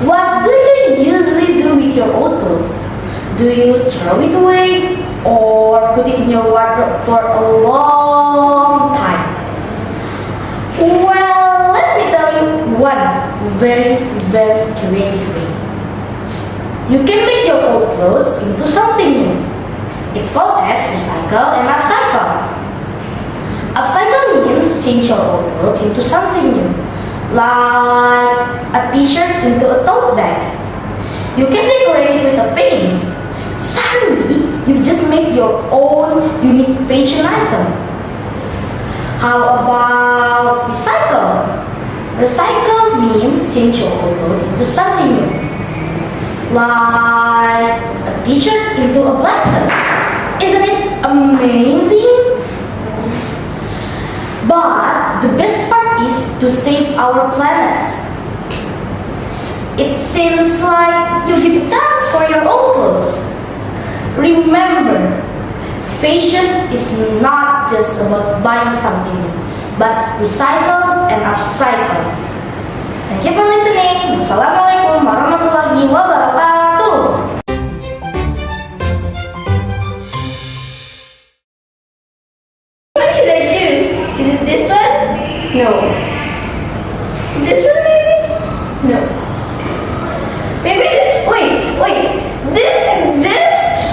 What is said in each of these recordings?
What do you usually do with your old clothes? Do you throw it away or put it in your wardrobe for a long time? Well, let me tell you one very creative way. You can make your old clothes into something new. It's called as recycle and upcycle. Upcycle means change your old clothes into something new, like a t-shirt into a tote bag. You can decorate it with a paint. Suddenly, you just make your own unique fashion item. How about recycle? Recycle means change your old clothes into something new, like a t-shirt into a blanket. Isn't it amazing? But the best part is to save our planet. It seems like you give thanks for your old clothes. Remember, fashion is not just about buying something new, but recycle and upcycle. Thank you for listening. Wassalamualaikum warahmatullahi wabarakatuh. What should I choose? Is it this one? No. This one maybe? No. Maybe this. Wait. This exists?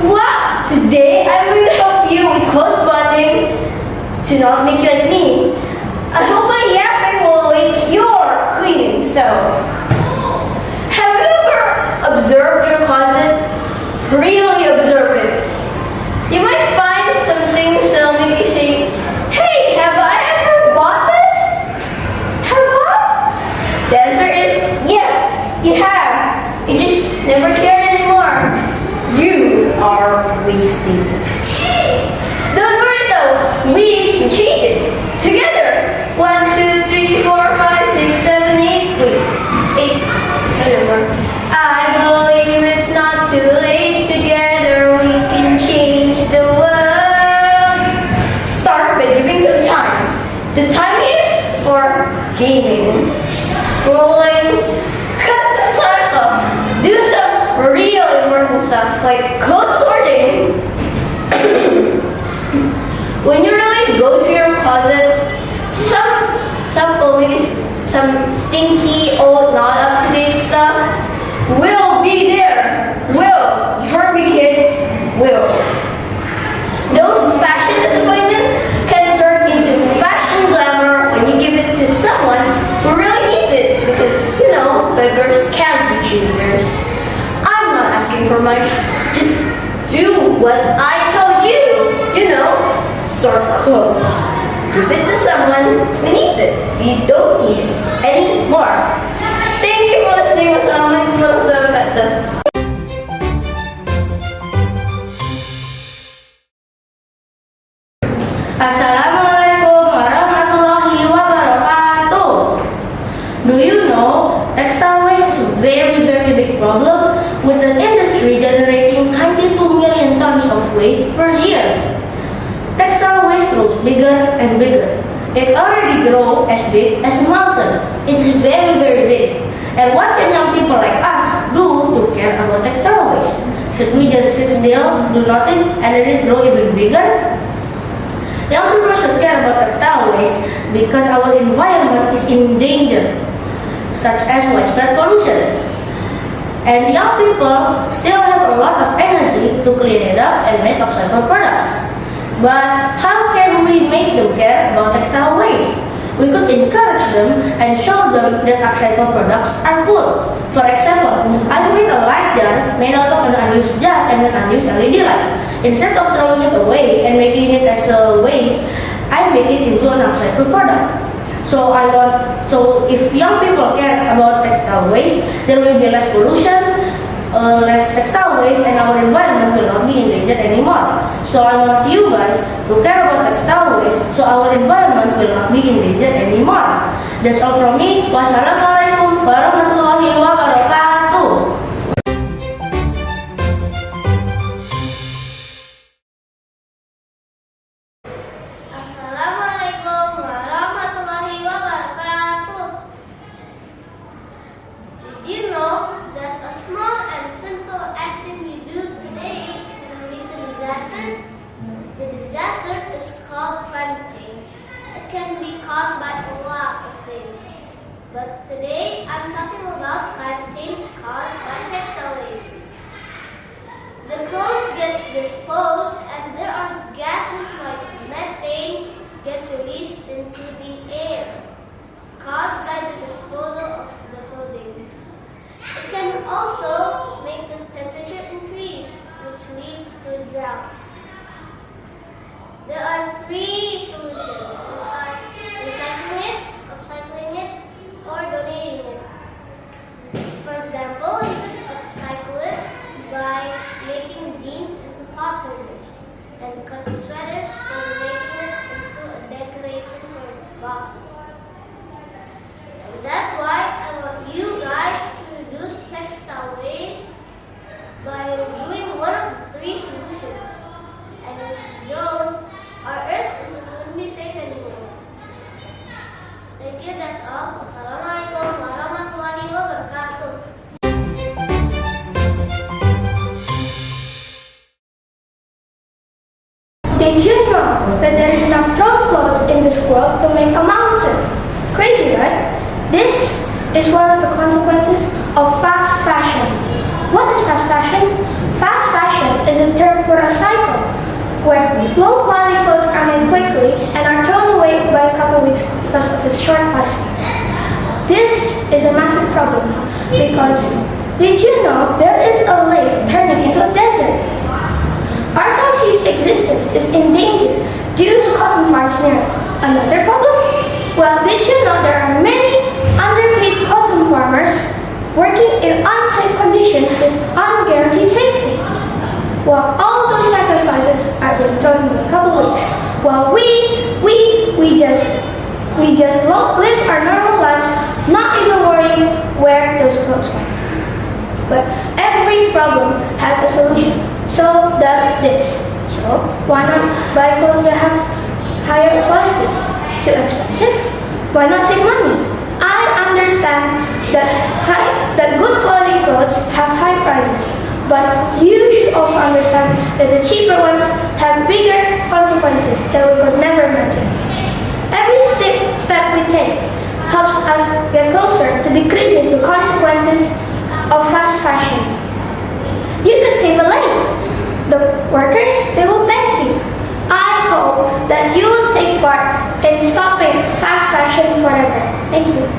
Wow! Today I'm going to help you with clothes bonding to not make you like me. I hope my yapping will make your cleaning. So, have you ever observed your closet? Really observe it. You might find some things that'll make you say, "Hey, have I ever bought this? Have I?" The answer is yes, you have. You just never cared anymore. You are wasting it. Don't worry though, we can change it. Together. 1, 2, 3, 4, 5, 6, 7, 8. Wait, it's 8. Anymore. I believe it's not too late. Together we can change the world. Start by giving some time. The time is for gaming, scrolling, cut the slack up, do some real important stuff like code sorting. When you really go through your closet, some stinky old not up to date stuff will be there. Will. You heard me, kids. Will. Those fashion disappointment can turn into fashion glamour when you give it to someone who really needs it, because beggars can't be choosers. I'm not asking for much. Just do what I tell you. Sort clothes. Give it to someone who needs it. You don't need it anymore. Thank you for listening. Wassalamualaikum warahmatullahi wabarakatuh. Assalamualaikum warahmatullahi wabarakatuh. Do you know textile waste is a very big problem, with an industry generating 92 million tons of waste per year. Textile waste grows bigger and bigger. It already grows as big as a mountain. It's very big. And what can young people like us do to care about textile waste? Should we just sit still, do nothing, and let it grow even bigger? Young people should care about textile waste because our environment is in danger, such as widespread pollution. And young people still have a lot of energy to clean it up and make upcycled products. But how can we make them care about textile waste? We could encourage them and show them that upcycled products are cool. For example, I made a light jar made out of an unused jar and an unused LED light. Instead of throwing it away and making it as a waste, I make it into an upcycled product. So if young people care about textile waste, there will be less pollution, less textile waste, and our environment will not be endangered anymore. So I want you guys to care about textile waste so our environment will not be endangered anymore. That's all from me. Wassalamualaikum warahmatullahi wabarakatuh. Assalamualaikum warahmatullahi wabarakatuh. simple action you do today can lead to disaster. The disaster is called climate change. It can be caused by a lot of things. But today I'm talking about climate change caused by textile waste. The clothes gets disposed and there are gases like methane get released into the air, caused by the disposal of the clothing. It can also make the temperature increase, which leads to a drought. There are three solutions, which are recycling it, upcycling it, or donating it. For example, you can upcycle it by making jeans into pot holders and cutting sweaters for making it into a decoration for boxes. And that's why I want you guys to reduce textile waste by doing one of the three solutions. And if you don't, our earth wouldn't be safe anymore. Thank you, that's all. Wassalamualaikum warahmatullahi wabarakatuh. Did you know that there is enough thrown clothes in this world to make a mountain? Crazy, right? This is one of the consequences of fast fashion. What is fast fashion? Fast fashion is a term for a cycle where low quality clothes are made quickly and are thrown away by a couple weeks because of its short lifespan. This is a massive problem because did you know there is a lake turning into a desert? Our species' existence is in danger due to cotton farms near it. Another problem? Well, did you know there are many underpaid cotton farmers working in unsafe conditions with unguaranteed safety? Well, all those sacrifices are being thrown in a couple weeks. While we just live our normal lives, not even worrying where those clothes went. But every problem has a solution. So does this. So why not buy clothes that have higher quality? Too expensive? Why not save money? I understand that good quality clothes have high prices, but you should also understand that the cheaper ones have bigger consequences that we could never imagine. Every step we take helps us get closer to decreasing the consequences of fast fashion. You could save a lake. The workers, they will thank you. I hope that you will take part in stopping fast fashion forever. Thank you.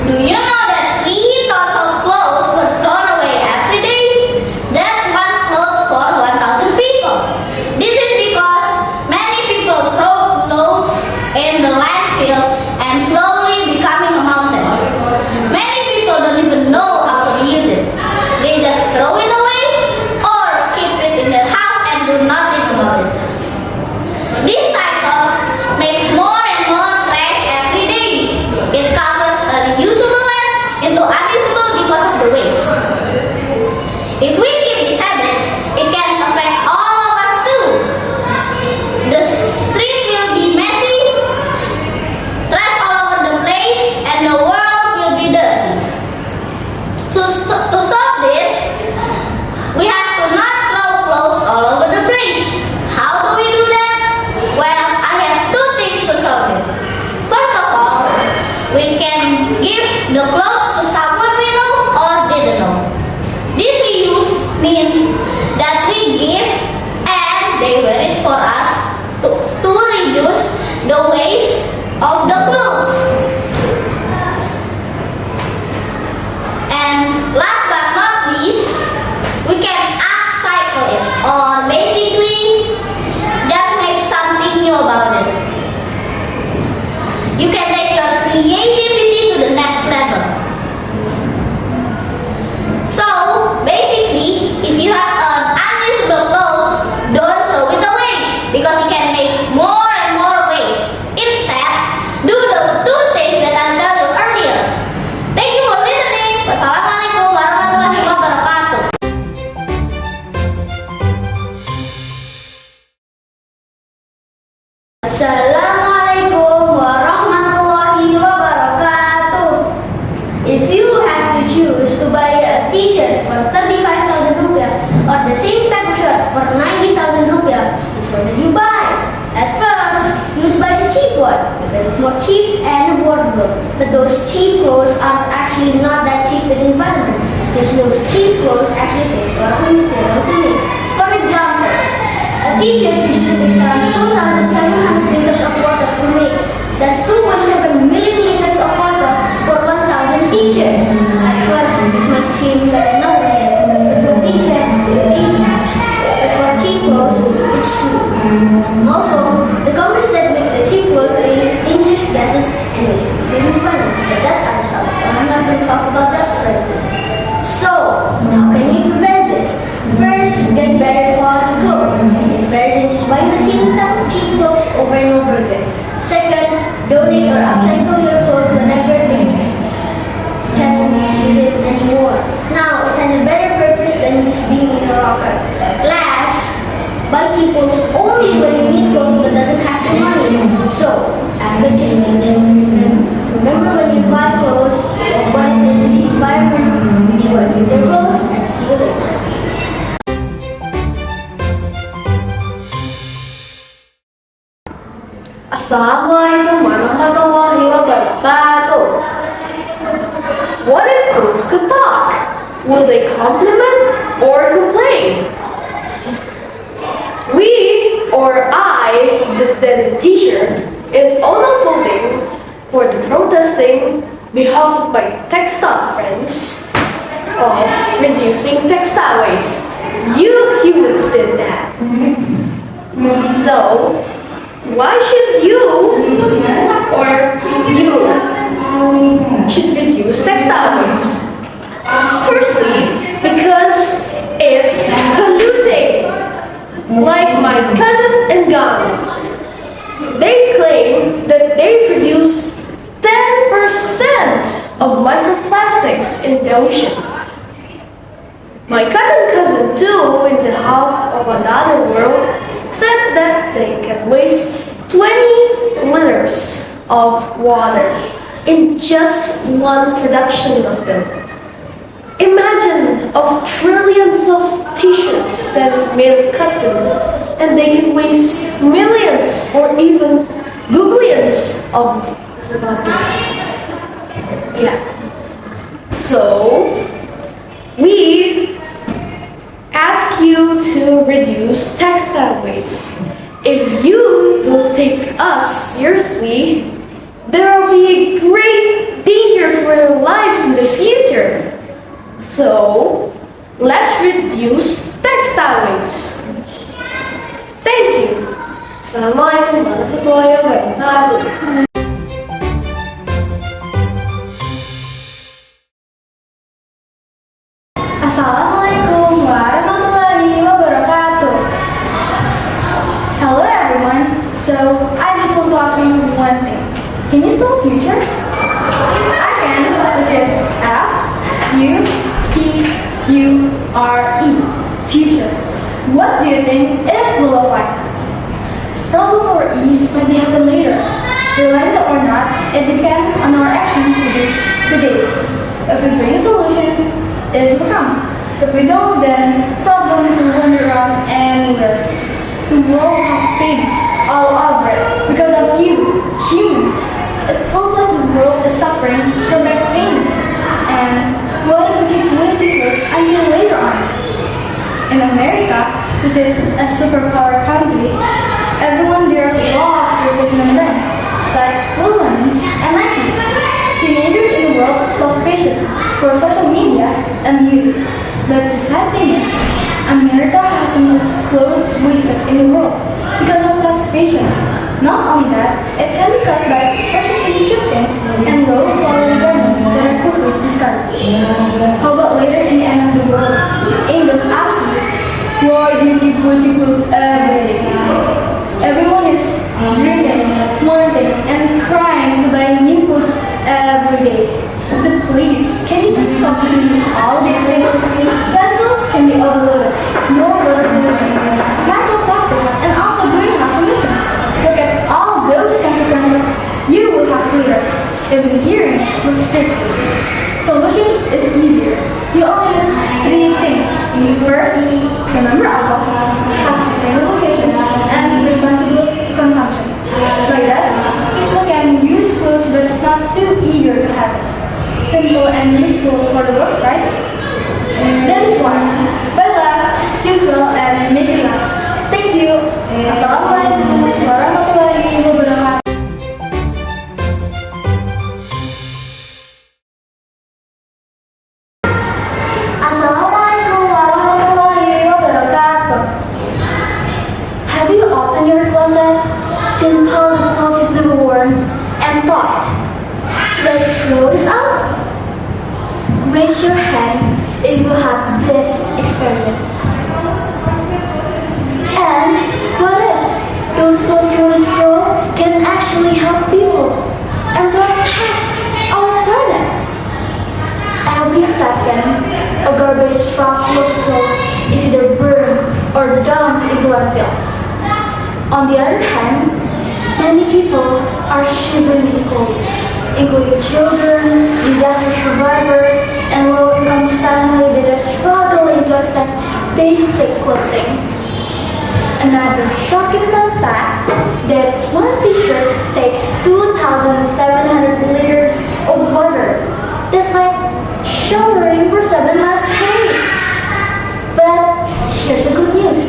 Do you know that 3 tons of clothes were thrown away every day? That's one clothes for 1,000 people. This is because many people throw clothes in the landfill and slowly becoming a mountain. Many people don't even know how to reuse it. They just throw it away or keep it in their house and do nothing about it. This cycle makes more and more trash every day. It covers a reusable land into unusable because of the waste. If we keep this habit, it can affect all of us too. The street will be messy, trash all over the place, and the world will be dirty. So to solve this, we have to not throw clothes all over the place. How do we do that? Well, I have 2 things to solve it. First of all, we can give the clothes to someone we know or didn't know. This reuse means that we give and they wear it for us to reduce the waste of the clothes. And last but not least, we can upcycle it or basically just make something new about it. You can take your creativity to the next level. So basically, if you have unusable clothes, don't throw it away because you can make more and more waste. Instead, do those 2 things that I told you earlier. Thank you for listening. Wassalamualaikum warahmatullahi wabarakatuh. Assalamualaikum warahmatullahi for cheap and affordable. But those cheap clothes are actually not that cheap in the environment, since those cheap clothes actually takes a lot of material to make. For example, a t-shirt usually takes around 2,700 liters of water to make. That's 2.7 million liters of water for 1,000 t-shirts. At first, this might seem like nothing, but for t-shirt, it ain't much. But for cheap clothes, it's true. Also, the companies that make the cheap clothes release dangerous gases and waste the environment. But that's other topic, so I'm not going to talk about that further. So, how can we prevent this? First, get better quality clothes. It's better than just buying the same type of cheap clothes over and over again. Second, donate or upcycle your clothes whenever they can't use it anymore. Now, it has a better purpose than just being in a locker. Last, buy cheap clothes only when you need clothes but doesn't have the money. So, after this speech, remember when you buy clothes, don't buy it into the environment. Be wise with your clothes and see you later. Assalamualaikum warahmatullahi wabarakatuh. What if clothes could talk? Will they compliment or complain? We, or I, the denim t-shirt, is also voting for the protesting behalf of my textile friends of reducing textile waste. You humans did that. So, why should you should reduce textile waste? Firstly, because it's polluting. Like my cousins in Ghana, they claim that they produce 10% of microplastics in the ocean. My cousin too, in the half of another world, said that they can waste 20 liters of water in just one production of them. Imagine of trillions of t-shirts that is made of cotton, and they can waste millions or even billions of waters. Yeah. So, we ask you to reduce textile waste. If you don't take us seriously, there will be a great danger for your lives in the future. So, let's reduce textile waste. Thank you. Assalamualaikum warahmatullahi wabarakatuh. Assalamualaikum warahmatullahi wabarakatuh. Hello everyone. So I just want to ask you one thing. Can you spell future? I can, which is F-U-T-U-R-E. Future. What do you think it will look like? Problem or ease might be happen later. Related or not, it depends on our actions today. If we bring a solution, it will come. If we don't, then problems will wander around anywhere. The world has pain all over it because of you, humans. It feels like the world is suffering from back pain. And what if we keep wasting clothes until later on? In America, which is a superpower country, everyone there loves their fashion brands like Lululemon and Nike. Teenagers in the world love fashion for social media and beauty. But the sad thing is, America has the most clothes wasted in the world because of fast fashion. Not only that, it can be caused by purchasing cheap things and low quality garments that are quickly discarded. How about later in the end of the world, angels ask you, why do you keep wasting clothes every day? Everyone is driven, wanting, and crying to buy new clothes every day. But please, can you just stop doing all these things? Landfills can be overloaded, more water pollution, microplastics, and also greenhouse emission. Look at all those consequences you will have later if the hearing was strictly. Solution is easier. You only need 3 things. First, remember Allah, have sustainable fashion, and responsible to consumption. By that, please look and use raise your hand if you had this experience. And what if those clothes you want to throw can actually help people and protect our planet? Every second, a garbage truck full of clothes is either burned or dumped into landfills. On the other hand, many people are shivering in cold, including children, disaster survivors, and low-income families that are struggling to access basic clothing. Another shocking fun fact that one t-shirt takes 2,700 liters of water. That's like showering for 7 months straight. But here's the good news.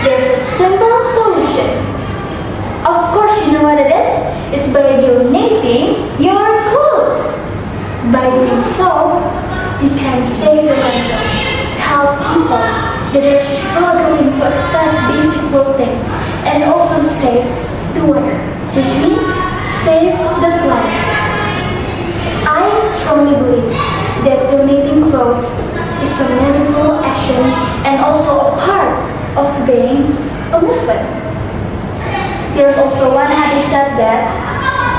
There's a simple solution. Of course, you know what it is? It's by donating your clothes. By doing so, you can save the landfills, help people that are struggling to access basic clothing, and also save the water, which means save the planet. I strongly believe that donating clothes is a meaningful action and also a part of being a Muslim. There's also one hadith said that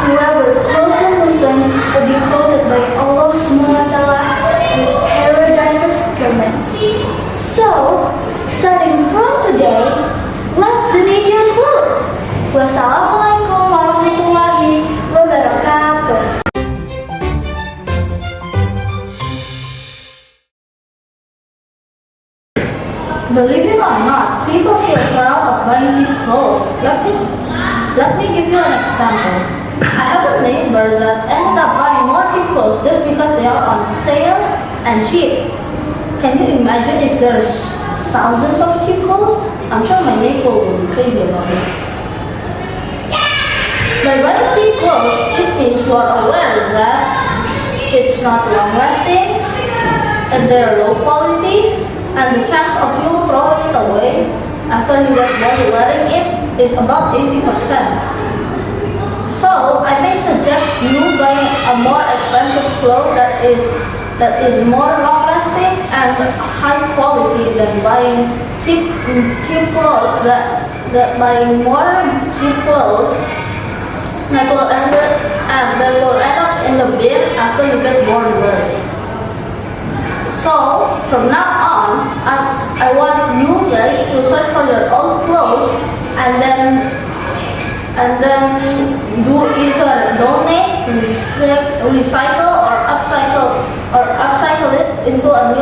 whoever clothes a Muslim will be clothed by Allah SWT with paradise's garments. So, starting from today, let's donate your clothes. Wassalamualaikum warahmatullahi wabarakatuh. Believe it or not, people feel proud of buying cheap clothes. Let me give you an example. I have a neighbor that ended up buying more cheap clothes just because they are on sale and cheap. Can you imagine if there's thousands of cheap clothes? I'm sure my neighbor will be crazy about it. By buying cheap clothes, it means you are aware that it's not long lasting, and they're low quality, and the chance of you throwing it away after you get bored wearing it is about 80%. So I may suggest you buying a more expensive cloth that is more long lasting and high quality than buying cheap clothes that buying more cheap clothes that will end up in the bin after you get bored wearing it. So, from now on, I want you guys to search for your old clothes and then do either donate, recycle, or upcycle it into a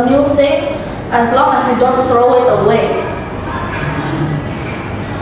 new thing, as long as you don't throw it away.